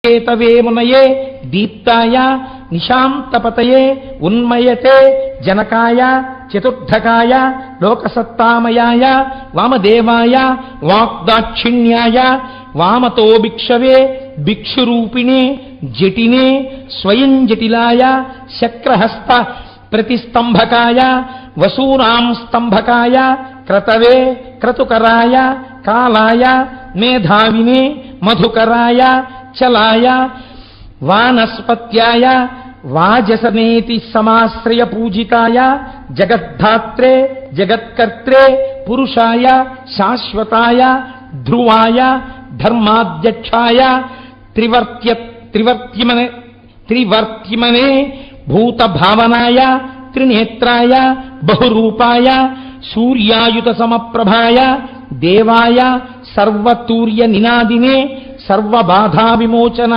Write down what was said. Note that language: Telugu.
ఏతవే మునయే దీప్తాయ నిశాంతపతయే ఉన్మయతే జనకాయ చతుర్థకాయ లోకసత్తామయాయ వామదేవాయ వాగ్దాక్షిణ్యాయ వామతో భిక్షవే భిక్షురూపిణే జటినే స్వయం జటిలాయ శక్రహస్త ప్రతిస్తంభకాయ వసూనాం స్తంభకాయ క్రతవే క్రతుకరాయ కాలాయ మేధావినే మధుకరాయ చలాయ వానస్పత్యాయ వాజసనేతి సమాశ్రయ పూజితాయ జగద్ధాత్రే జగత్కర్త్రే పురుషాయ శాశ్వతాయ ధ్రువాయ ధర్మాధ్యక్షాయ త్రివర్త్యమనే భూతభావనాయ త్రినేత్రాయ బహురూపాయ సూర్యాయుత సమప్రభాయ దేవాయ సర్వతూర్య నినాదినే సర్వబాధా విమోచన